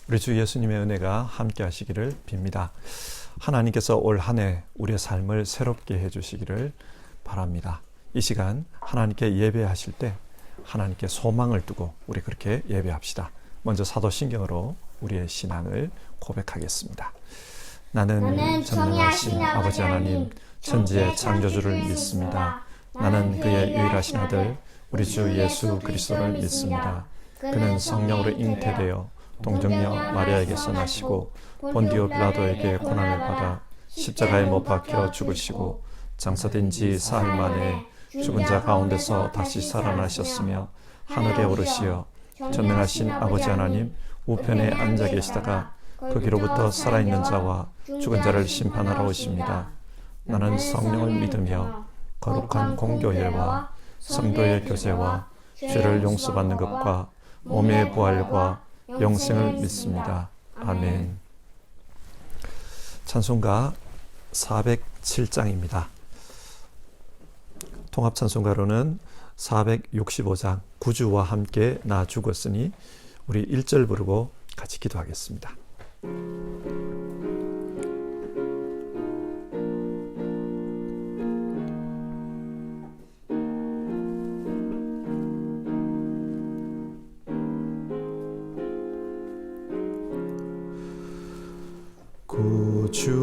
우리 주 예수님의 은혜가 함께 하시기를 빕니다. 하나님께서 올 한 해 우리의 삶을 새롭게 해주시기를 바랍니다. 이 시간 하나님께 예배하실 때 하나님께 소망을 두고 우리 그렇게 예배합시다. 먼저 사도신경으로 우리의 신앙을 고백하겠습니다. 나는 전능하신 아버지 하나님 천지의 창조주를 믿습니다. 나는 그의 유일하신 아들 우리 주 예수 그리스도를 믿습니다. 그는 성령으로 잉태되어 동정녀 마리아에게서 나시고 본디오 빌라도에게 고난을 받아 십자가에 못 박혀 죽으시고 장사된 지 사흘 만에 죽은 자 가운데서 다시 살아나셨으며 하늘에 오르시어 전능하신 아버지 하나님 우편에 앉아 계시다가 거기로부터 살아있는 자와 죽은 자를 심판하러 오십니다. 나는 성령을 믿으며 거룩한 공교회와 성도의 교제와 죄를 용서받는 것과 몸의 부활과 영생을 믿습니다. 아멘. 찬송가 407장입니다. 통합찬송가로는 465장 구주와 함께 나 죽었으니 우리 1절 부르고 같이 기도하겠습니다.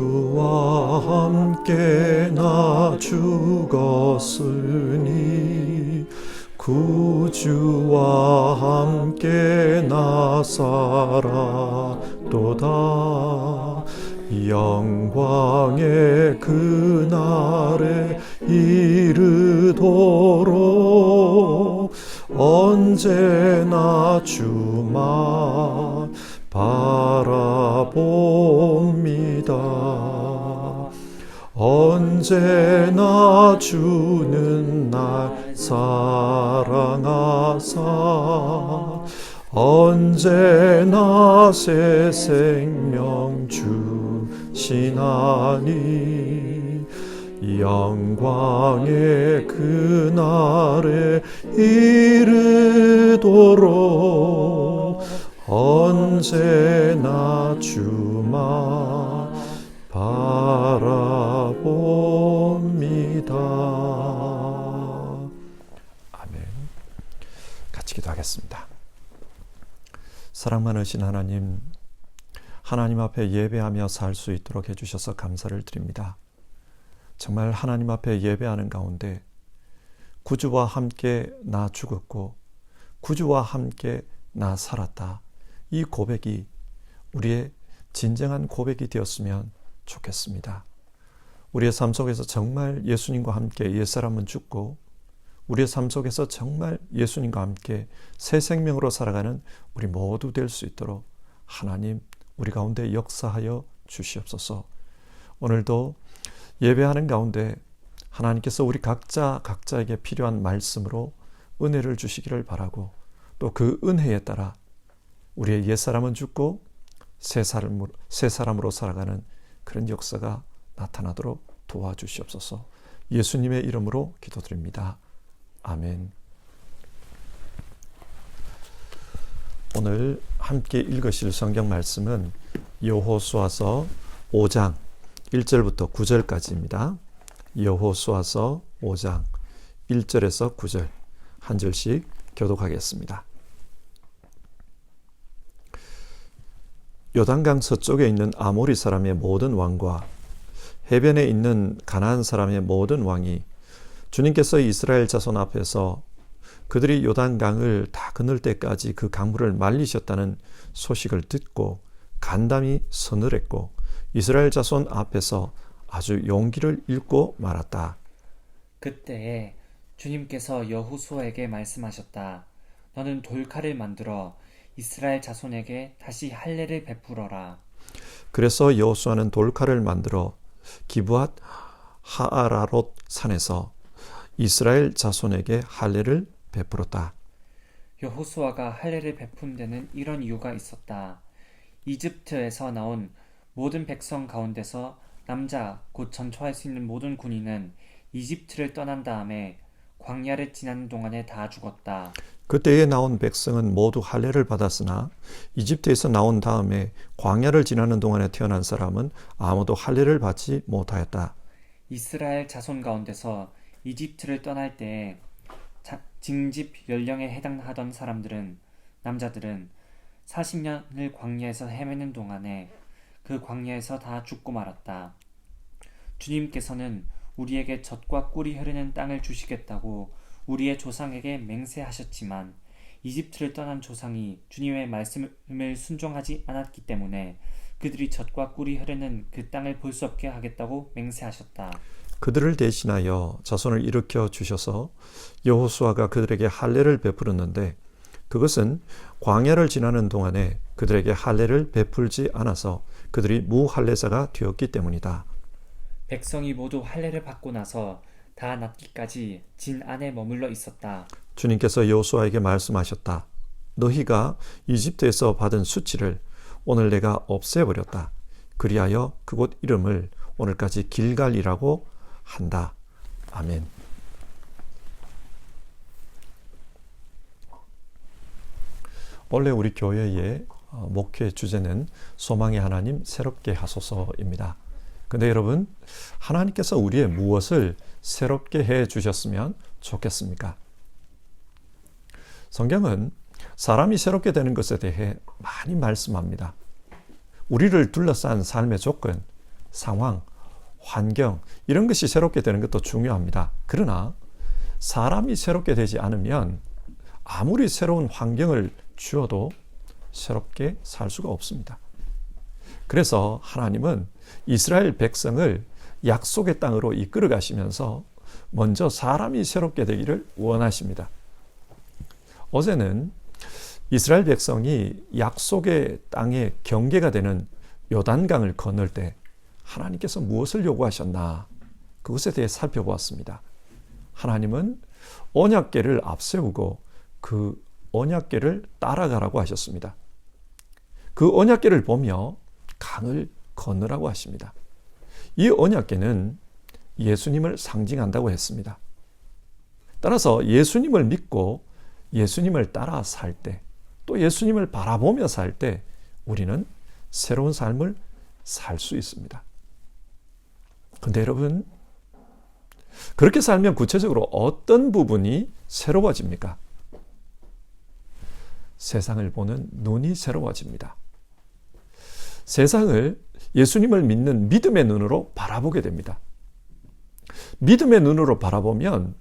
구주와 함께 나 죽었으니 구주와 함께 나 살았도다. 영광의 그날에 이르도록 언제나 주만 바라봅니다. 언제나 주는 날 사랑하사 언제나 새 생명 주시나니 영광의 그날에 이르도록 언제나 주만 바라봅니다. 아멘. 같이 기도하겠습니다. 사랑 많으신 하나님, 하나님 앞에 예배하며 살 수 있도록 해주셔서 감사를 드립니다. 정말 하나님 앞에 예배하는 가운데 구주와 함께 나 죽었고 구주와 함께 나 살았다. 이 고백이 우리의 진정한 고백이 되었으면 좋겠습니다. 우리의 삶 속에서 정말 예수님과 함께 옛사람은 죽고 우리의 삶 속에서 정말 예수님과 함께 새 생명으로 살아가는 우리 모두 될 수 있도록 하나님 우리 가운데 역사하여 주시옵소서. 오늘도 예배하는 가운데 하나님께서 우리 각자에게 필요한 말씀으로 은혜를 주시기를 바라고 또 그 은혜에 따라 우리의 옛사람은 죽고 새 사람으로 살아가는 그런 역사가 나타나도록 도와주시옵소서. 예수님의 이름으로 기도드립니다. 아멘. 오늘 함께 읽으실 성경 말씀은 여호수아서 5장 1절부터 9절까지입니다. 여호수아서 5장 1절에서 9절 한 절씩 교독하겠습니다. 요단강 서쪽에 있는 아모리 사람의 모든 왕과 해변에 있는 가나안 사람의 모든 왕이 주님께서 이스라엘 자손 앞에서 그들이 요단강을 다 건널 때까지 그 강물을 말리셨다는 소식을 듣고 간담이 서늘했고 이스라엘 자손 앞에서 아주 용기를 잃고 말았다. 그때에 주님께서 여호수아에게 말씀하셨다. 너는 돌칼을 만들어 이스라엘 자손에게 다시 할례를 베풀어라. 그래서 여호수아는 돌칼을 만들어 기브앗 하아라롯 산에서 이스라엘 자손에게 할례를 베풀었다. 여호수아가 할례를 베푼 데는 이런 이유가 있었다. 이집트에서 나온 모든 백성 가운데서 남자 곧 전투할 수 있는 모든 군인은 이집트를 떠난 다음에 광야를 지나는 동안에 다 죽었다. 그때에 나온 백성은 모두 할례를 받았으나 이집트에서 나온 다음에 광야를 지나는 동안에 태어난 사람은 아무도 할례를 받지 못하였다. 이스라엘 자손 가운데서 이집트를 떠날 때에 징집 연령에 해당하던 사람들은 남자들은 40년을 광야에서 헤매는 동안에 그 광야에서 다 죽고 말았다. 주님께서는 우리에게 젖과 꿀이 흐르는 땅을 주시겠다고 우리의 조상에게 맹세하셨지만 이집트를 떠난 조상이 주님의 말씀을 순종하지 않았기 때문에 그들이 젖과 꿀이 흐르는 그 땅을 볼 수 없게 하겠다고 맹세하셨다. 그들을 대신하여 자손을 일으켜 주셔서 여호수아가 그들에게 할례를 베풀었는데 그것은 광야를 지나는 동안에 그들에게 할례를 베풀지 않아서 그들이 무할례자가 되었기 때문이다. 백성이 모두 할례를 받고 나서 다 낫기까지 진 안에 머물러 있었다. 주님께서 여호수아에게 말씀하셨다. 너희가 이집트에서 받은 수치를 오늘 내가 없애버렸다. 그리하여 그곳 이름을 오늘까지 길갈이라고 한다. 아멘. 원래 우리 교회의 목회 주제는 소망의 하나님 새롭게 하소서입니다. 근데 여러분, 하나님께서 우리의 무엇을 새롭게 해 주셨으면 좋겠습니까? 성경은 사람이 새롭게 되는 것에 대해 많이 말씀합니다. 우리를 둘러싼 삶의 조건, 상황, 환경 이런 것이 새롭게 되는 것도 중요합니다. 그러나 사람이 새롭게 되지 않으면 아무리 새로운 환경을 주어도 새롭게 살 수가 없습니다. 그래서 하나님은 이스라엘 백성을 약속의 땅으로 이끌어 가시면서 먼저 사람이 새롭게 되기를 원하십니다. 어제는 이스라엘 백성이 약속의 땅의 경계가 되는 요단강을 건널 때 하나님께서 무엇을 요구하셨나 그것에 대해 살펴보았습니다. 하나님은 언약궤를 앞세우고 그 언약궤를 따라가라고 하셨습니다. 그 언약궤를 보며 강을 건너라고 하십니다. 이 언약궤는 예수님을 상징한다고 했습니다. 따라서 예수님을 믿고 예수님을 따라 살 때, 또 예수님을 바라보며 살 때 우리는 새로운 삶을 살 수 있습니다. 근데 여러분, 그렇게 살면 구체적으로 어떤 부분이 새로워집니까? 세상을 보는 눈이 새로워집니다. 세상을 예수님을 믿는 믿음의 눈으로 바라보게 됩니다. 믿음의 눈으로 바라보면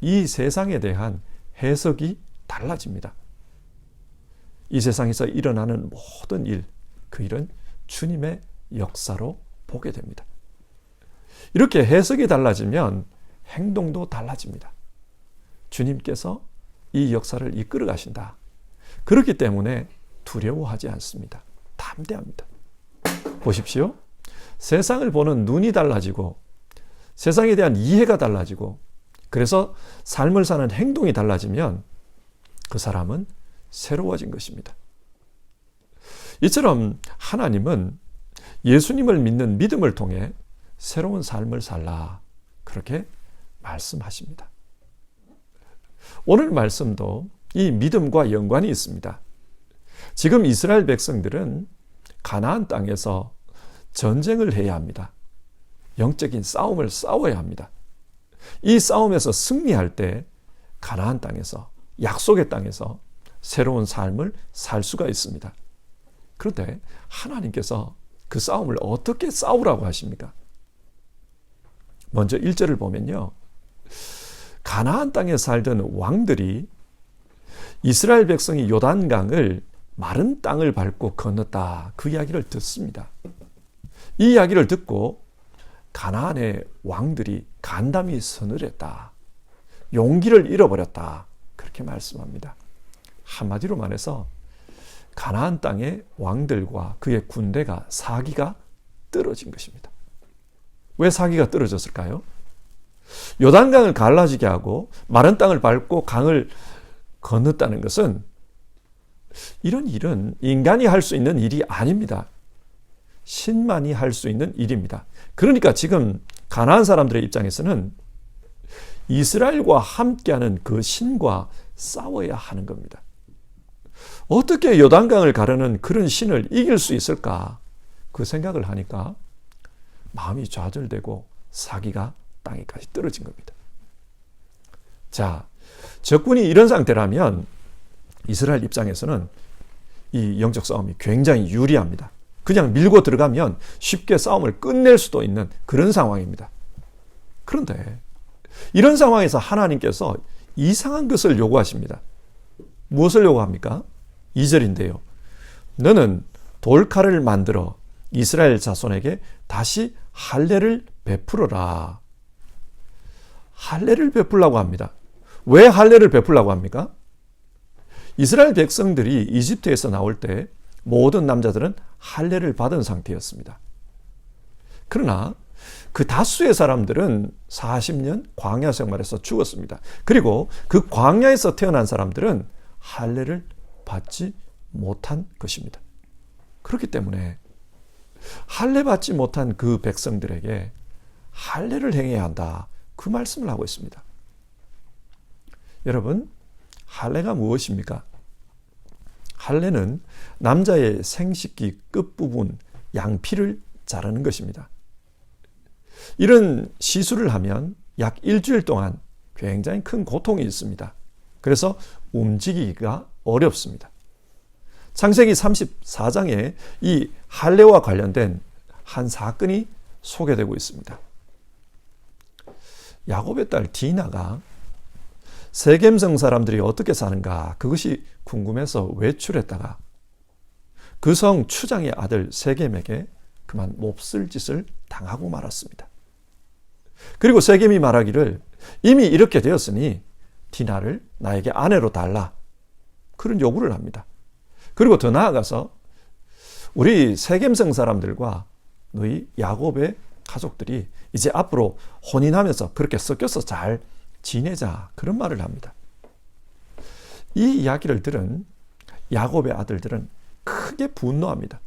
이 세상에 대한 해석이 달라집니다. 이 세상에서 일어나는 모든 일, 그 일은 주님의 역사로 보게 됩니다. 이렇게 해석이 달라지면 행동도 달라집니다. 주님께서 이 역사를 이끌어 가신다. 그렇기 때문에 두려워하지 않습니다. 담대합니다. 보십시오. 세상을 보는 눈이 달라지고 세상에 대한 이해가 달라지고 그래서 삶을 사는 행동이 달라지면 그 사람은 새로워진 것입니다. 이처럼 하나님은 예수님을 믿는 믿음을 통해 새로운 삶을 살라 그렇게 말씀하십니다. 오늘 말씀도 이 믿음과 연관이 있습니다. 지금 이스라엘 백성들은 가나안 땅에서 전쟁을 해야 합니다. 영적인 싸움을 싸워야 합니다. 이 싸움에서 승리할 때 가나안 땅에서 약속의 땅에서 새로운 삶을 살 수가 있습니다. 그런데 하나님께서 그 싸움을 어떻게 싸우라고 하십니까? 먼저 1절을 보면요. 가나안 땅에 살던 왕들이 이스라엘 백성이 요단강을 마른 땅을 밟고 건넜다. 그 이야기를 듣습니다. 이 이야기를 듣고 가나안의 왕들이 간담이 서늘했다. 용기를 잃어버렸다. 그렇게 말씀합니다. 한마디로 말해서 가나안 땅의 왕들과 그의 군대가 사기가 떨어진 것입니다. 왜 사기가 떨어졌을까요? 요단강을 갈라지게 하고 마른 땅을 밟고 강을 건넜다는 것은 이런 일은 인간이 할 수 있는 일이 아닙니다. 신만이 할 수 있는 일입니다. 그러니까 지금 가나안 사람들의 입장에서는 이스라엘과 함께하는 그 신과 싸워야 하는 겁니다. 어떻게 요단강을 가르는 그런 신을 이길 수 있을까? 그 생각을 하니까 마음이 좌절되고 사기가 땅에까지 떨어진 겁니다. 자, 적군이 이런 상태라면 이스라엘 입장에서는 이 영적 싸움이 굉장히 유리합니다. 그냥 밀고 들어가면 쉽게 싸움을 끝낼 수도 있는 그런 상황입니다. 그런데 이런 상황에서 하나님께서 이상한 것을 요구하십니다. 무엇을 요구합니까? 2절인데요. 너는 돌칼을 만들어 이스라엘 자손에게 다시 할례를 베풀어라. 할례를 베풀라고 합니다. 왜 할례를 베풀라고 합니까? 이스라엘 백성들이 이집트에서 나올 때 모든 남자들은 할례를 받은 상태였습니다. 그러나 그 다수의 사람들은 40년 광야 생활에서 죽었습니다. 그리고 그 광야에서 태어난 사람들은 할례를 받지 못한 것입니다. 그렇기 때문에 할례 받지 못한 그 백성들에게 할례를 행해야 한다. 그 말씀을 하고 있습니다. 여러분, 할례가 무엇입니까? 할례는 남자의 생식기 끝부분 양피를 자르는 것입니다. 이런 시술을 하면 약 일주일 동안 굉장히 큰 고통이 있습니다. 그래서 움직이기가 어렵습니다. 창세기 34장에 이 할례와 관련된 한 사건이 소개되고 있습니다. 야곱의 딸 디나가 세겜성 사람들이 어떻게 사는가 그것이 궁금해서 외출했다가 그 성 추장의 아들 세겜에게 그만 몹쓸 짓을 당하고 말았습니다. 그리고 세겜이 말하기를 이미 이렇게 되었으니 디나를 나에게 아내로 달라. 그런 요구를 합니다. 그리고 더 나아가서 우리 세겜성 사람들과 너희 야곱의 가족들이 이제 앞으로 혼인하면서 그렇게 섞여서 잘 지내자. 그런 말을 합니다. 이 이야기를 들은 야곱의 아들들은 크게 분노합니다.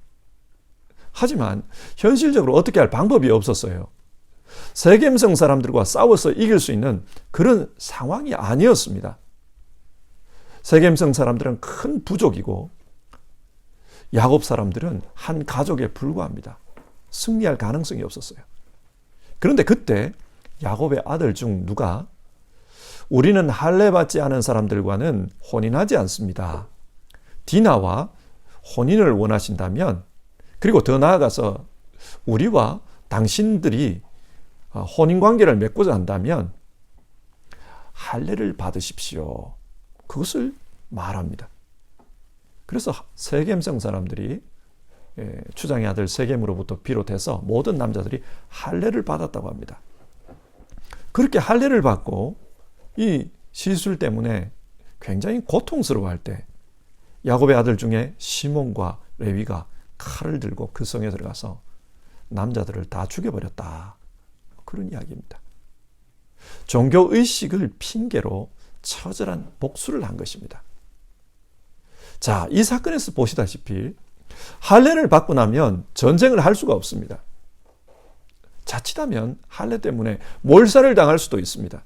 하지만 현실적으로 어떻게 할 방법이 없었어요. 세겜성 사람들과 싸워서 이길 수 있는 그런 상황이 아니었습니다. 세겜성 사람들은 큰 부족이고 야곱 사람들은 한 가족에 불과합니다. 승리할 가능성이 없었어요. 그런데 그때 야곱의 아들 중 누가 우리는 할례 받지 않은 사람들과는 혼인하지 않습니다. 디나와 혼인을 원하신다면 그리고 더 나아가서 우리와 당신들이 혼인관계를 맺고자 한다면 할례를 받으십시오. 그것을 말합니다. 그래서 세겜성 사람들이 추장의 아들 세겜으로부터 비롯해서 모든 남자들이 할례를 받았다고 합니다. 그렇게 할례를 받고 이 시술 때문에 굉장히 고통스러워할 때 야곱의 아들 중에 시몬과 레위가 칼을 들고 그 성에 들어가서 남자들을 다 죽여버렸다. 그런 이야기입니다. 종교의식을 핑계로 처절한 복수를 한 것입니다. 자, 이 사건에서 보시다시피 할례를 받고 나면 전쟁을 할 수가 없습니다. 자칫하면 할례 때문에 몰살을 당할 수도 있습니다.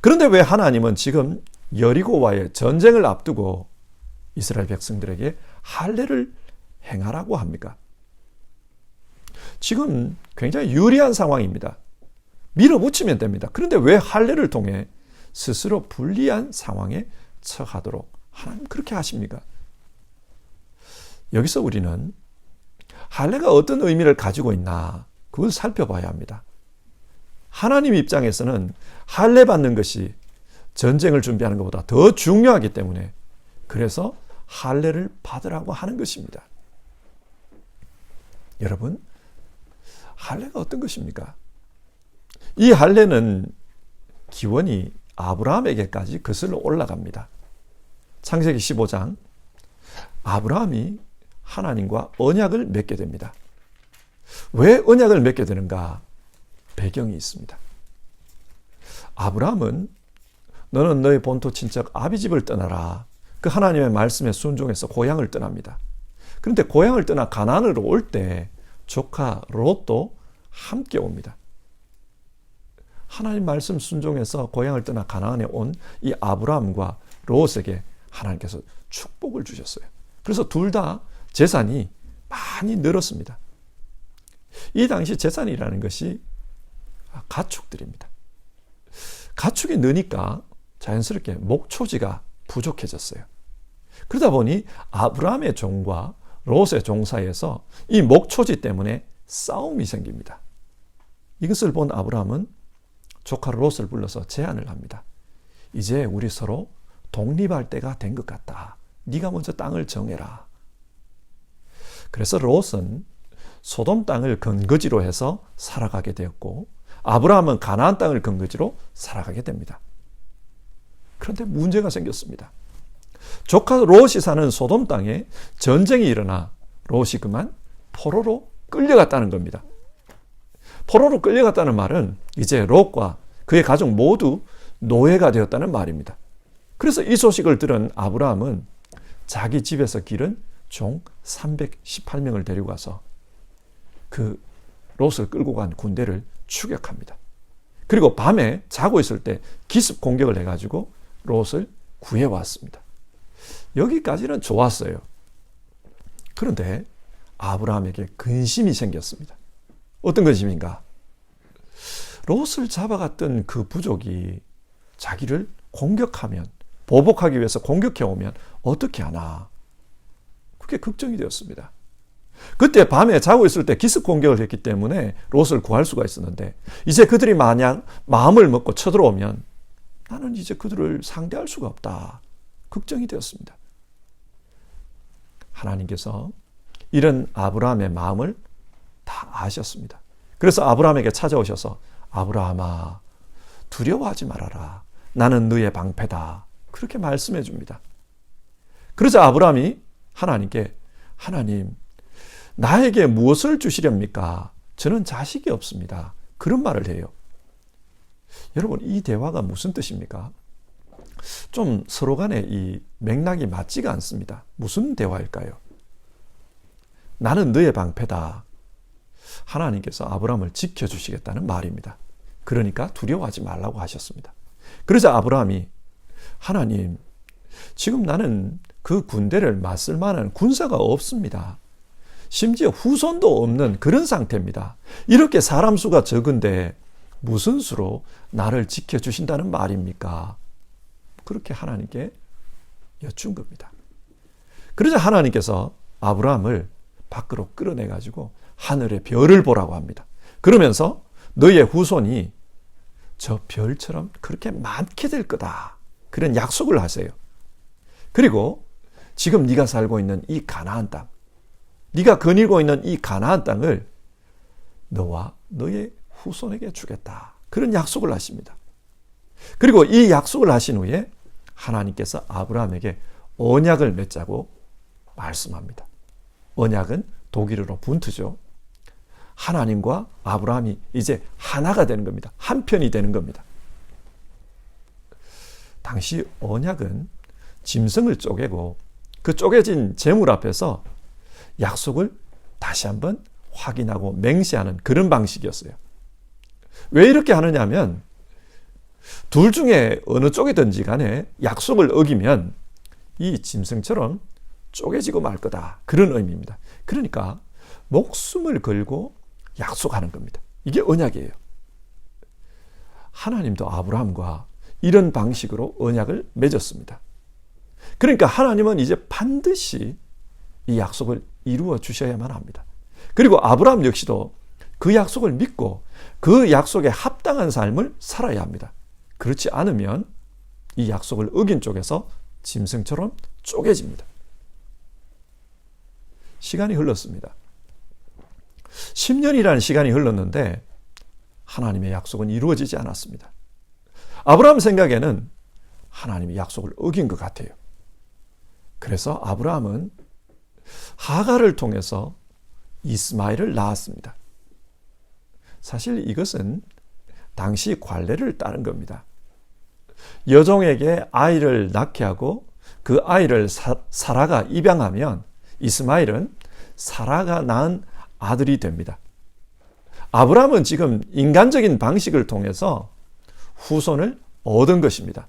그런데 왜 하나님은 지금 여리고와의 전쟁을 앞두고 이스라엘 백성들에게 할례를 행하라고 합니까? 지금 굉장히 유리한 상황입니다. 밀어붙이면 됩니다. 그런데 왜 할례를 통해 스스로 불리한 상황에 처하도록 하나님 그렇게 하십니까? 여기서 우리는 할례가 어떤 의미를 가지고 있나 그걸 살펴봐야 합니다. 하나님 입장에서는 할례 받는 것이 전쟁을 준비하는 것보다 더 중요하기 때문에 그래서 할례를 받으라고 하는 것입니다. 여러분, 할례가 어떤 것입니까? 이 할례는 기원이 아브라함에게까지 거슬러 올라갑니다. 창세기 15장, 아브라함이 하나님과 언약을 맺게 됩니다. 왜 언약을 맺게 되는가? 배경이 있습니다. 아브라함은 너는 너의 본토 친척 아비집을 떠나라. 그 하나님의 말씀에 순종해서 고향을 떠납니다. 그런데 고향을 떠나 가나안으로 올 때 조카 롯도 함께 옵니다. 하나님 말씀 순종해서 고향을 떠나 가나안에 온 이 아브라함과 롯에게 하나님께서 축복을 주셨어요. 그래서 둘 다 재산이 많이 늘었습니다. 이 당시 재산이라는 것이 가축들입니다. 가축이 느니까 자연스럽게 목초지가 부족해졌어요. 그러다 보니 아브라함의 종과 롯의 종 사이에서 이 목초지 때문에 싸움이 생깁니다. 이것을 본 아브라함은 조카 롯을 불러서 제안을 합니다. 이제 우리 서로 독립할 때가 된 것 같다. 네가 먼저 땅을 정해라. 그래서 롯은 소돔 땅을 근거지로 해서 살아가게 되었고 아브라함은 가나안 땅을 근거지로 살아가게 됩니다. 그런데 문제가 생겼습니다. 조카 롯이 사는 소돔 땅에 전쟁이 일어나 롯이 그만 포로로 끌려갔다는 겁니다. 포로로 끌려갔다는 말은 이제 롯과 그의 가족 모두 노예가 되었다는 말입니다. 그래서 이 소식을 들은 아브라함은 자기 집에서 기른 종 318명을 데리고 가서 그 롯을 끌고 간 군대를 추격합니다. 그리고 밤에 자고 있을 때 기습 공격을 해가지고 롯을 구해왔습니다. 여기까지는 좋았어요. 그런데 아브라함에게 근심이 생겼습니다. 어떤 근심인가? 롯을 잡아갔던 그 부족이 자기를 공격하면, 보복하기 위해서 공격해오면 어떻게 하나? 그게 걱정이 되었습니다. 그때 밤에 자고 있을 때 기습 공격을 했기 때문에 롯을 구할 수가 있었는데 이제 그들이 만약 마음을 먹고 쳐들어오면 나는 이제 그들을 상대할 수가 없다. 걱정이 되었습니다. 하나님께서 이런 아브라함의 마음을 다 아셨습니다. 그래서 아브라함에게 찾아오셔서 아브라함아 두려워하지 말아라. 나는 너의 방패다. 그렇게 말씀해 줍니다. 그래서 아브라함이 하나님께 하나님 나에게 무엇을 주시렵니까? 저는 자식이 없습니다. 그런 말을 해요. 여러분 이 대화가 무슨 뜻입니까? 좀 서로 간에 이 맥락이 맞지가 않습니다. 무슨 대화일까요? 나는 너의 방패다. 하나님께서 아브라함을 지켜주시겠다는 말입니다. 그러니까 두려워하지 말라고 하셨습니다. 그래서 아브라함이 하나님 지금 나는 그 군대를 맞설 만한 군사가 없습니다. 심지어 후손도 없는 그런 상태입니다. 이렇게 사람 수가 적은데 무슨 수로 나를 지켜주신다는 말입니까? 그렇게 하나님께 여쭌 겁니다. 그러자 하나님께서 아브라함을 밖으로 끌어내가지고 하늘의 별을 보라고 합니다. 그러면서 너의 후손이 저 별처럼 그렇게 많게 될 거다. 그런 약속을 하세요. 그리고 지금 네가 살고 있는 이 가나안 땅, 네가 거닐고 있는 이 가나안 땅을 너와 너의 후손에게 주겠다. 그런 약속을 하십니다. 그리고 이 약속을 하신 후에 하나님께서 아브라함에게 언약을 맺자고 말씀합니다. 언약은 독일어로 분트죠. 하나님과 아브라함이 이제 하나가 되는 겁니다. 한편이 되는 겁니다. 당시 언약은 짐승을 쪼개고 그 쪼개진 재물 앞에서 약속을 다시 한번 확인하고 맹세하는 그런 방식이었어요. 왜 이렇게 하느냐면 둘 중에 어느 쪽이든지 간에 약속을 어기면 이 짐승처럼 쪼개지고 말 거다. 그런 의미입니다. 그러니까 목숨을 걸고 약속하는 겁니다. 이게 언약이에요. 하나님도 아브라함과 이런 방식으로 언약을 맺었습니다. 그러니까 하나님은 이제 반드시 이 약속을 이루어 주셔야만 합니다. 그리고 아브라함 역시도 그 약속을 믿고 그 약속에 합당한 삶을 살아야 합니다. 그렇지 않으면 이 약속을 어긴 쪽에서 짐승처럼 쪼개집니다. 시간이 흘렀습니다. 10년이라는 시간이 흘렀는데 하나님의 약속은 이루어지지 않았습니다. 아브라함 생각에는 하나님의 약속을 어긴 것 같아요. 그래서 아브라함은 하갈을 통해서 이스마엘을 낳았습니다. 사실 이것은 당시 관례를 따른 겁니다. 여종에게 아이를 낳게 하고 그 아이를 사라가 입양하면 이스마엘은 사라가 낳은 아들이 됩니다. 아브라함은 지금 인간적인 방식을 통해서 후손을 얻은 것입니다.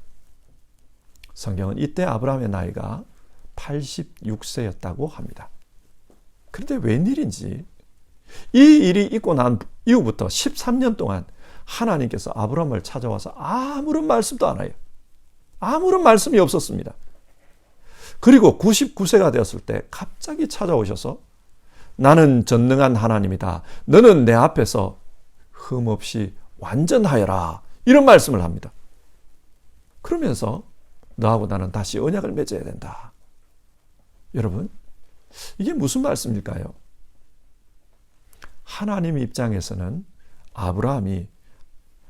성경은 이때 아브라함의 나이가 86세였다고 합니다. 그런데 웬일인지 이 일이 있고 난 이후부터 13년 동안 하나님께서 아브라함을 찾아와서 아무런 말씀도 안 해요. 아무런 말씀이 없었습니다. 그리고 99세가 되었을 때 갑자기 찾아오셔서 나는 전능한 하나님이다. 너는 내 앞에서 흠없이 완전하여라. 이런 말씀을 합니다. 그러면서 너하고 나는 다시 언약을 맺어야 된다. 여러분, 이게 무슨 말씀일까요? 하나님 입장에서는 아브라함이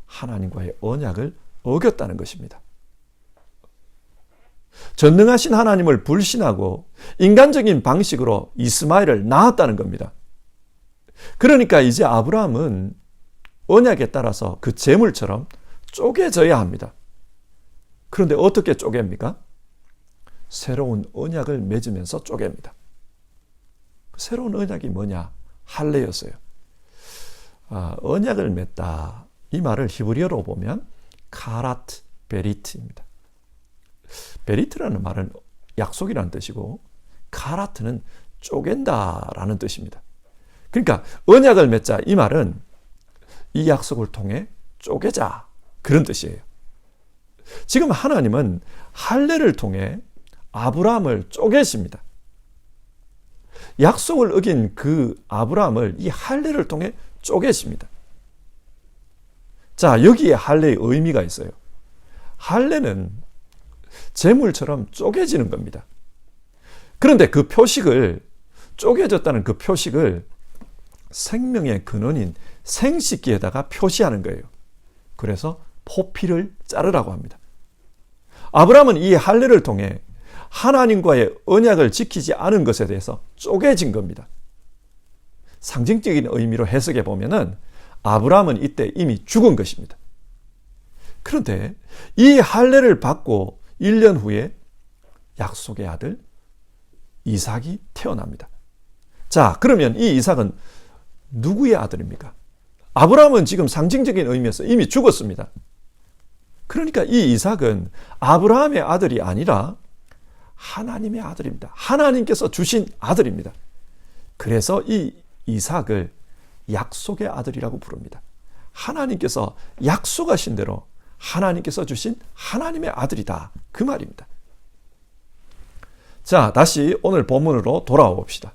하나님과의 언약을 어겼다는 것입니다. 전능하신 하나님을 불신하고 인간적인 방식으로 이스마엘을 낳았다는 겁니다. 그러니까 이제 아브라함은 언약에 따라서 그 제물처럼 쪼개져야 합니다. 그런데 어떻게 쪼갭니까? 새로운 언약을 맺으면서 쪼갭니다. 새로운 언약이 뭐냐? 할례였어요. 언약을 맺다. 이 말을 히브리어로 보면 카라트 베리트입니다. 베리트라는 말은 약속이라는 뜻이고 카라트는 쪼갠다라는 뜻입니다. 그러니까 언약을 맺자 이 말은 이 약속을 통해 쪼개자 그런 뜻이에요. 지금 하나님은 할례를 통해 아브라함을 쪼개십니다. 약속을 어긴 그 아브라함을 이 할례를 통해 쪼개십니다. 자, 여기에 할례의 의미가 있어요. 할례는 재물처럼 쪼개지는 겁니다. 그런데 그 표식을, 쪼개졌다는 그 표식을 생명의 근원인 생식기에다가 표시하는 거예요. 그래서 포피를 자르라고 합니다. 아브라함은 이 할례를 통해 하나님과의 언약을 지키지 않은 것에 대해서 쪼개진 겁니다. 상징적인 의미로 해석해 보면은 아브라함은 이때 이미 죽은 것입니다. 그런데 이 할례를 받고 1년 후에 약속의 아들 이삭이 태어납니다. 자, 그러면 이 이삭은 누구의 아들입니까? 아브라함은 지금 상징적인 의미에서 이미 죽었습니다. 그러니까 이 이삭은 아브라함의 아들이 아니라 하나님의 아들입니다. 하나님께서 주신 아들입니다. 그래서 이 이삭을 약속의 아들이라고 부릅니다. 하나님께서 약속하신 대로 하나님께서 주신 하나님의 아들이다. 그 말입니다. 자, 다시 오늘 본문으로 돌아와 봅시다.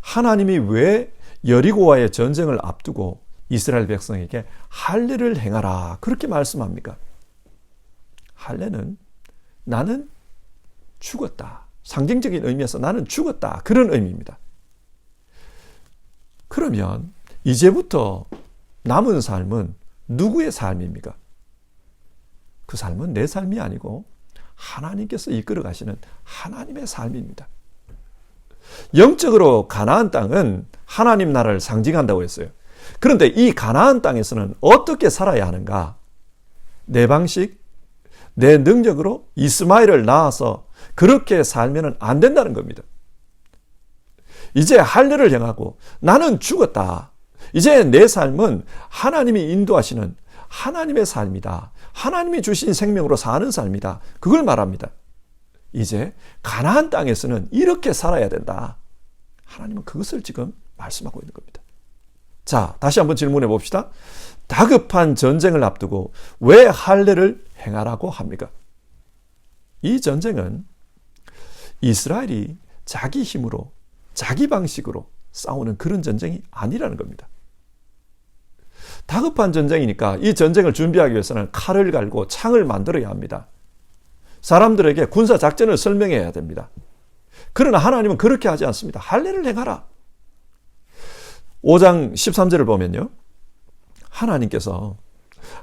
하나님이 왜 여리고와의 전쟁을 앞두고 이스라엘 백성에게 할례를 행하라 그렇게 말씀합니까? 할례는 나는 죽었다. 상징적인 의미에서 나는 죽었다. 그런 의미입니다. 그러면 이제부터 남은 삶은 누구의 삶입니까? 그 삶은 내 삶이 아니고 하나님께서 이끌어 가시는 하나님의 삶입니다. 영적으로 가나안 땅은 하나님 나라를 상징한다고 했어요. 그런데 이 가나안 땅에서는 어떻게 살아야 하는가? 내 방식, 내 능력으로 이스마엘을 낳아서 그렇게 살면 안 된다는 겁니다. 이제 할례를 행하고 나는 죽었다. 이제 내 삶은 하나님이 인도하시는 하나님의 삶이다. 하나님이 주신 생명으로 사는 삶이다. 그걸 말합니다. 이제 가나안 땅에서는 이렇게 살아야 된다. 하나님은 그것을 지금 말씀하고 있는 겁니다. 자, 다시 한번 질문해 봅시다. 다급한 전쟁을 앞두고 왜 할례를 행하라고 합니까? 이 전쟁은 이스라엘이 자기 힘으로 자기 방식으로 싸우는 그런 전쟁이 아니라는 겁니다. 다급한 전쟁이니까 이 전쟁을 준비하기 위해서는 칼을 갈고 창을 만들어야 합니다. 사람들에게 군사 작전을 설명해야 됩니다. 그러나 하나님은 그렇게 하지 않습니다. 할례를 행하라. 5장 13절을 보면요. 하나님께서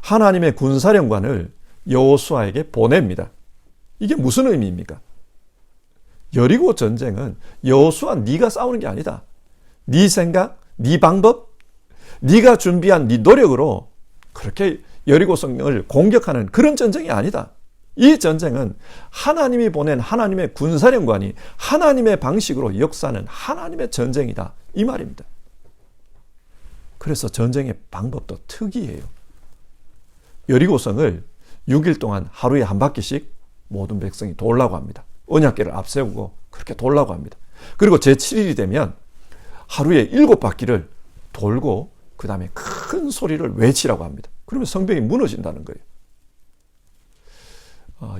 하나님의 군사령관을 여호수아에게 보냅니다. 이게 무슨 의미입니까? 여리고 전쟁은 여호수아 네가 싸우는 게 아니다. 네 생각, 네 방법, 네가 준비한 네 노력으로 그렇게 여리고 성을 공격하는 그런 전쟁이 아니다. 이 전쟁은 하나님이 보낸 하나님의 군사령관이 하나님의 방식으로 역사하는 하나님의 전쟁이다. 이 말입니다. 그래서 전쟁의 방법도 특이해요. 여리고성을 6일 동안 하루에 한 바퀴씩 모든 백성이 돌라고 합니다. 언약궤를 앞세우고 그렇게 돌라고 합니다. 그리고 제7일이 되면 하루에 7바퀴를 돌고 그 다음에 큰 소리를 외치라고 합니다. 그러면 성벽이 무너진다는 거예요.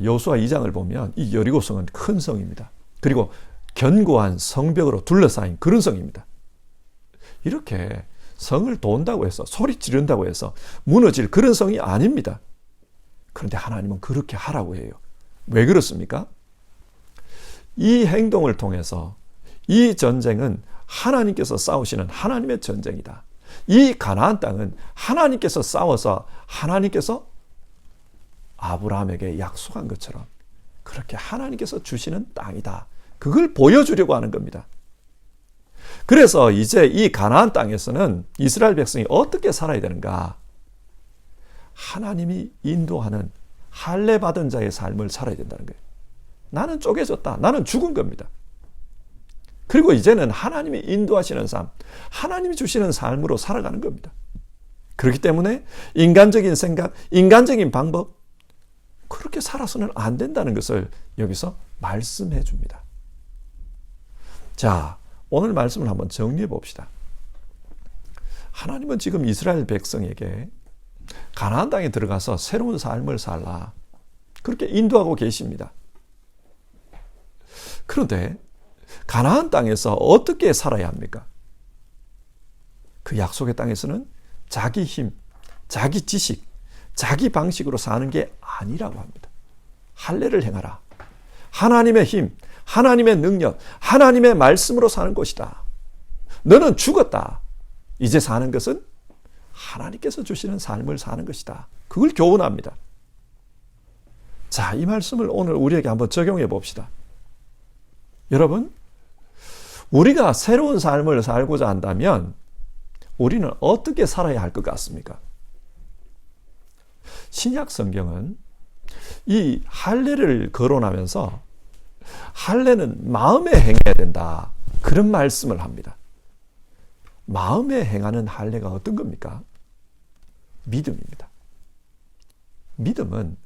여호수아 2장을 보면 이 여리고성은 큰 성입니다. 그리고 견고한 성벽으로 둘러싸인 그런 성입니다. 이렇게 성을 돈다고 해서 소리 지른다고 해서 무너질 그런 성이 아닙니다. 그런데 하나님은 그렇게 하라고 해요. 왜 그렇습니까? 이 행동을 통해서 이 전쟁은 하나님께서 싸우시는 하나님의 전쟁이다. 이 가나안 땅은 하나님께서 싸워서 하나님께서 아브라함에게 약속한 것처럼 그렇게 하나님께서 주시는 땅이다. 그걸 보여주려고 하는 겁니다. 그래서 이제 이 가나안 땅에서는 이스라엘 백성이 어떻게 살아야 되는가? 하나님이 인도하는 할례 받은 자의 삶을 살아야 된다는 거예요. 나는 쪼개졌다. 나는 죽은 겁니다. 그리고 이제는 하나님이 인도하시는 삶, 하나님이 주시는 삶으로 살아가는 겁니다. 그렇기 때문에 인간적인 생각, 인간적인 방법, 그렇게 살아서는 안 된다는 것을 여기서 말씀해 줍니다. 자, 오늘 말씀을 한번 정리해 봅시다. 하나님은 지금 이스라엘 백성에게 가나안 땅에 들어가서 새로운 삶을 살라, 그렇게 인도하고 계십니다. 그런데 가나안 땅에서 어떻게 살아야 합니까? 그 약속의 땅에서는 자기 힘, 자기 지식, 자기 방식으로 사는 게 아니라고 합니다. 할례를 행하라. 하나님의 힘, 하나님의 능력, 하나님의 말씀으로 사는 것이다. 너는 죽었다. 이제 사는 것은 하나님께서 주시는 삶을 사는 것이다. 그걸 교훈합니다. 자, 이 말씀을 오늘 우리에게 한번 적용해 봅시다. 여러분, 우리가 새로운 삶을 살고자 한다면 우리는 어떻게 살아야 할 것 같습니까? 신약 성경은 이 할례를 거론하면서 할례는 마음에 행해야 된다, 그런 말씀을 합니다. 마음에 행하는 할례가 어떤 겁니까? 믿음입니다. 믿음은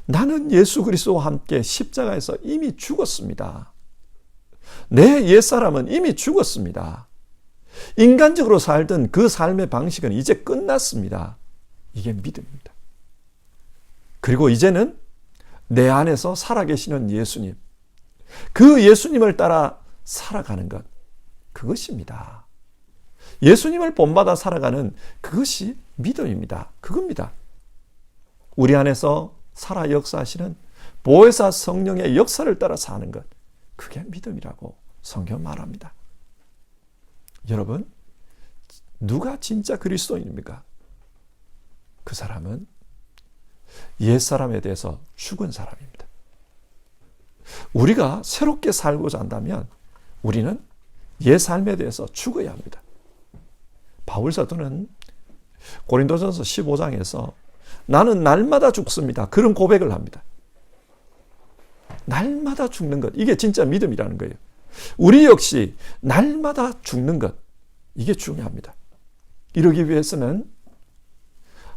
나는 예수 그리스도와 함께 십자가에서 이미 죽었습니다. 내 옛사람은 이미 죽었습니다. 인간적으로 살던 그 삶의 방식은 이제 끝났습니다. 이게 믿음입니다. 그리고 이제는 내 안에서 살아계시는 예수님, 그 예수님을 따라 살아가는 것, 그것입니다. 예수님을 본받아 살아가는 그것이 믿음입니다. 그겁니다. 우리 안에서 살아 역사하시는 보혜사 성령의 역사를 따라 사는 것, 그게 믿음이라고 성경 말합니다. 여러분, 누가 진짜 그리스도인입니까? 그 사람은 옛사람에 대해서 죽은 사람입니다. 우리가 새롭게 살고자 한다면 우리는 옛삶에 대해서 죽어야 합니다. 바울사도는 고린도전서 15장에서 나는 날마다 죽습니다, 그런 고백을 합니다. 날마다 죽는 것, 이게 진짜 믿음이라는 거예요. 우리 역시 날마다 죽는 것, 이게 중요합니다. 이러기 위해서는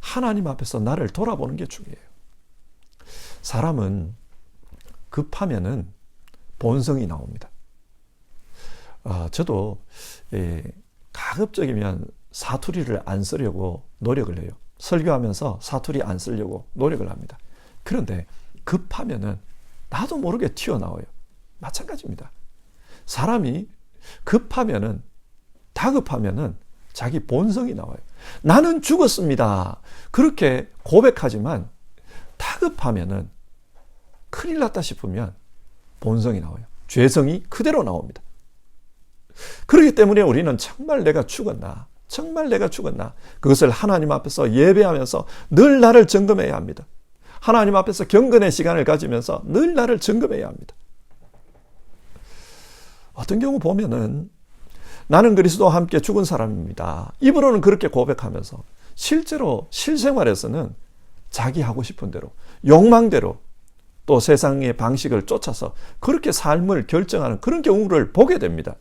하나님 앞에서 나를 돌아보는 게 중요해요. 사람은 급하면은 본성이 나옵니다. 저도 가급적이면 사투리를 안 쓰려고 노력을 해요. 설교하면서 사투리 안 쓰려고 노력을 합니다. 그런데 급하면은 나도 모르게 튀어나와요. 마찬가지입니다. 사람이 급하면은, 다급하면은 자기 본성이 나와요. 나는 죽었습니다, 그렇게 고백하지만 다급하면은, 큰일 났다 싶으면 본성이 나와요. 죄성이 그대로 나옵니다. 그렇기 때문에 우리는 정말 내가 죽었나, 정말 내가 죽었나, 그것을 하나님 앞에서 예배하면서 늘 나를 점검해야 합니다. 하나님 앞에서 경건의 시간을 가지면서 늘 나를 점검해야 합니다. 어떤 경우 보면은 나는 그리스도와 함께 죽은 사람입니다, 입으로는 그렇게 고백하면서 실제로 실생활에서는 자기 하고 싶은 대로, 욕망대로, 또 세상의 방식을 쫓아서 그렇게 삶을 결정하는 그런 경우를 보게 됩니다.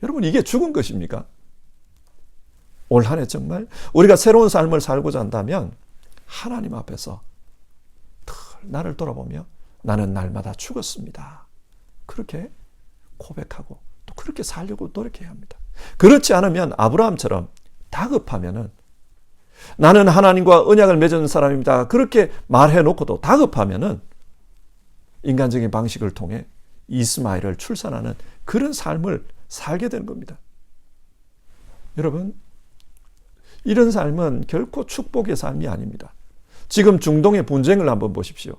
여러분, 이게 죽은 것입니까? 올 한 해 정말 우리가 새로운 삶을 살고자 한다면 하나님 앞에서 나를 돌아보며 나는 날마다 죽었습니다. 그렇게 고백하고 또 그렇게 살려고 노력해야 합니다. 그렇지 않으면 아브라함처럼 다급하면은 나는 하나님과 언약을 맺은 사람입니다. 그렇게 말해놓고도 다급하면은 인간적인 방식을 통해 이스마엘을 출산하는 그런 삶을 살게 되는 겁니다. 여러분, 이런 삶은 결코 축복의 삶이 아닙니다. 지금 중동의 분쟁을 한번 보십시오.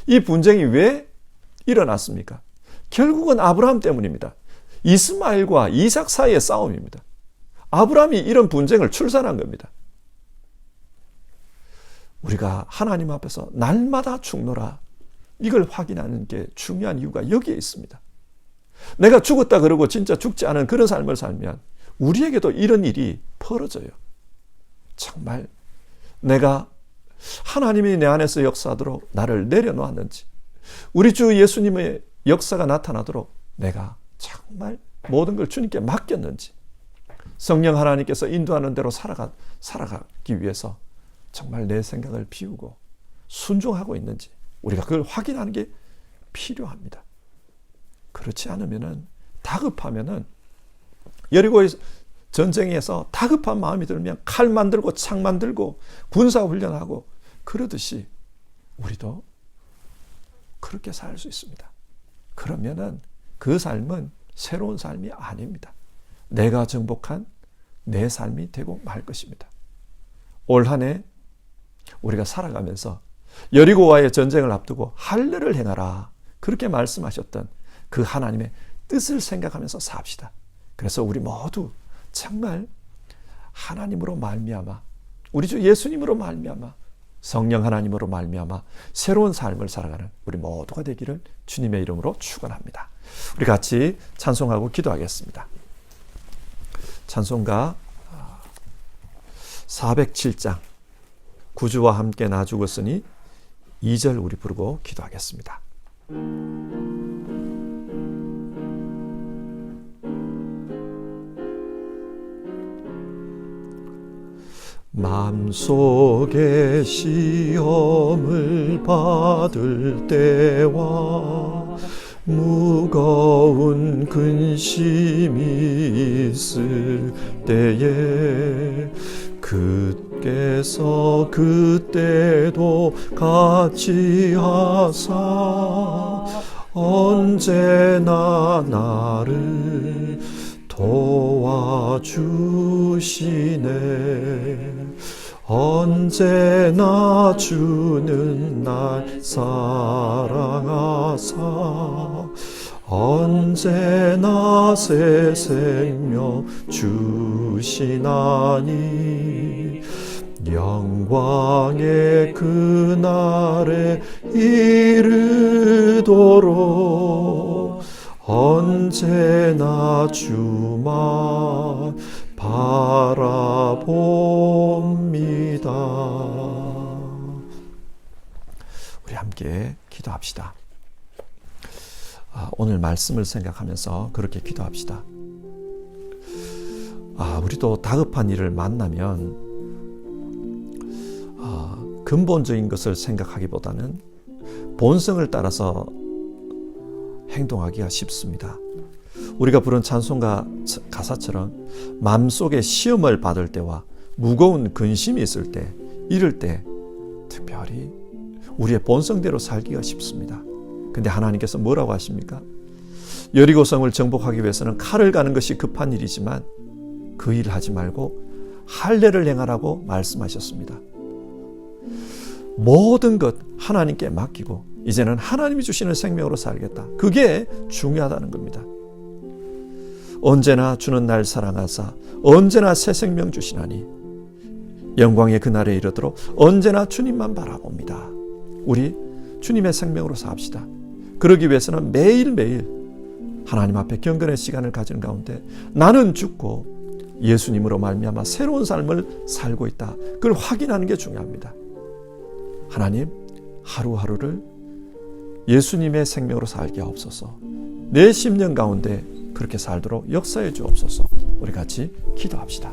이 분쟁이 왜 일어났습니까? 결국은 아브라함 때문입니다. 이스마엘과 이삭 사이의 싸움입니다. 아브라함이 이런 분쟁을 출산한 겁니다. 우리가 하나님 앞에서 날마다 죽노라, 이걸 확인하는 게 중요한 이유가 여기에 있습니다. 내가 죽었다 그러고 진짜 죽지 않은 그런 삶을 살면 우리에게도 이런 일이 벌어져요. 정말 내가 하나님이 내 안에서 역사하도록 나를 내려놓았는지, 우리 주 예수님의 역사가 나타나도록 내가 정말 모든 걸 주님께 맡겼는지, 성령 하나님께서 인도하는 대로 살아가기 위해서 정말 내 생각을 비우고 순종하고 있는지 우리가 그걸 확인하는 게 필요합니다. 그렇지 않으면은, 다급하면은, 여리고의 전쟁에서 다급한 마음이 들면 칼 만들고 창 만들고 군사훈련하고 그러듯이 우리도 그렇게 살 수 있습니다. 그러면은 그 삶은 새로운 삶이 아닙니다. 내가 정복한 내 삶이 되고 말 것입니다. 올 한 해 우리가 살아가면서 여리고와의 전쟁을 앞두고 할례를 행하라, 그렇게 말씀하셨던 그 하나님의 뜻을 생각하면서 삽시다. 그래서 우리 모두 정말 하나님으로 말미암아, 우리 주 예수님으로 말미암아, 성령 하나님으로 말미암아 새로운 삶을 살아가는 우리 모두가 되기를 주님의 이름으로 축원합니다. 우리 같이 찬송하고 기도하겠습니다. 찬송가 407장 구주와 함께 나 죽었으니 2절 우리 부르고 기도하겠습니다. 마음속에 시험을 받을 때와 무거운 근심이 있을 때에 그께서 그때도 같이 하사 언제나 나를 도와주시네. 언제나 주는 날 사랑하사 언제나 새 생명 주시나니 영광의 그날에 이르도록 언제나 주만 바라봅니다. 우리 함께 기도합시다. 오늘 말씀을 생각하면서 그렇게 기도합시다. 우리도 다급한 일을 만나면 근본적인 것을 생각하기보다는 본성을 따라서 행동하기가 쉽습니다. 우리가 부른 찬송가 가사처럼 마음속에 시험을 받을 때와 무거운 근심이 있을 때, 이럴 때 특별히 우리의 본성대로 살기가 쉽습니다. 근데 하나님께서 뭐라고 하십니까? 여리고성을 정복하기 위해서는 칼을 가는 것이 급한 일이지만 그 일을 하지 말고 할례를 행하라고 말씀하셨습니다. 모든 것 하나님께 맡기고 이제는 하나님이 주시는 생명으로 살겠다. 그게 중요하다는 겁니다. 언제나 주는 날 사랑하사 언제나 새 생명 주시나니 영광의 그날에 이르도록 언제나 주님만 바라봅니다. 우리 주님의 생명으로 삽시다. 그러기 위해서는 매일매일 하나님 앞에 경건의 시간을 가지는 가운데 나는 죽고 예수님으로 말미암아 새로운 삶을 살고 있다. 그걸 확인하는 게 중요합니다. 하나님, 하루하루를 예수님의 생명으로 살게 하옵소서. 내 심령 가운데 그렇게 살도록 역사해 주옵소서. 우리 같이 기도합시다.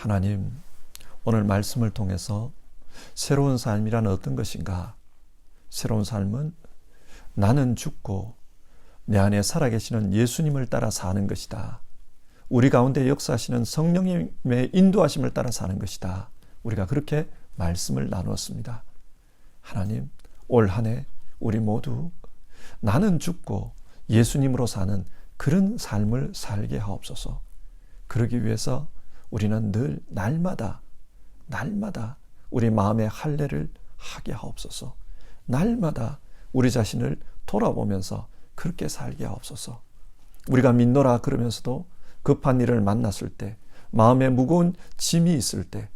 하나님, 오늘 말씀을 통해서 새로운 삶이란 어떤 것인가? 새로운 삶은 나는 죽고 내 안에 살아계시는 예수님을 따라 사는 것이다. 우리 가운데 역사하시는 성령님의 인도하심을 따라 사는 것이다. 우리가 그렇게 말씀을 나누었습니다. 하나님, 올 한 해 우리 모두 나는 죽고 예수님으로 사는 그런 삶을 살게 하옵소서. 그러기 위해서 우리는 늘 날마다 우리 마음의 할례를 하게 하옵소서. 날마다 우리 자신을 돌아보면서 그렇게 살게 하옵소서. 우리가 믿노라 그러면서도 급한 일을 만났을 때, 마음에 무거운 짐이 있을 때,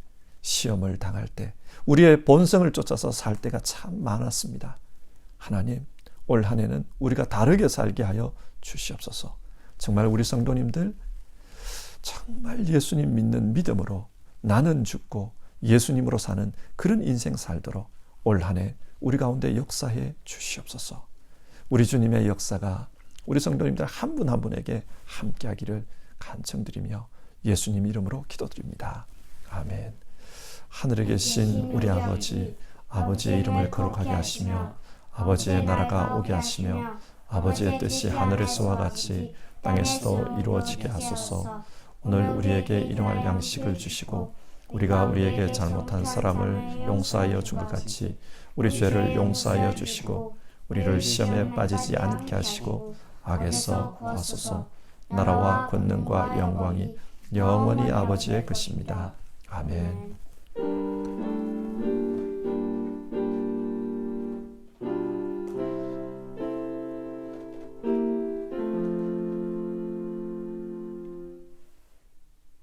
시험을 당할 때, 우리의 본성을 쫓아서 살 때가 참 많았습니다. 하나님, 올 한 해는 우리가 다르게 살게 하여 주시옵소서. 정말 우리 성도님들 정말 예수님 믿는 믿음으로 나는 죽고 예수님으로 사는 그런 인생 살도록 올 한 해 우리 가운데 역사해 주시옵소서. 우리 주님의 역사가 우리 성도님들 한 분 한 분에게 함께하기를 간청드리며 예수님 이름으로 기도드립니다. 아멘. 하늘에 계신 우리 아버지, 아버지의 이름을 거룩하게 하시며 아버지의 나라가 오게 하시며 아버지의 뜻이 하늘에서와 같이 땅에서도 이루어지게 하소서. 오늘 우리에게 일용할 양식을 주시고 우리가 우리에게 잘못한 사람을 용서하여 준 것 같이 우리 죄를 용서하여 주시고 우리를 시험에 빠지지 않게 하시고 악에서 구하소서. 나라와 권능과 영광이 영원히 아버지의 것입니다. 아멘.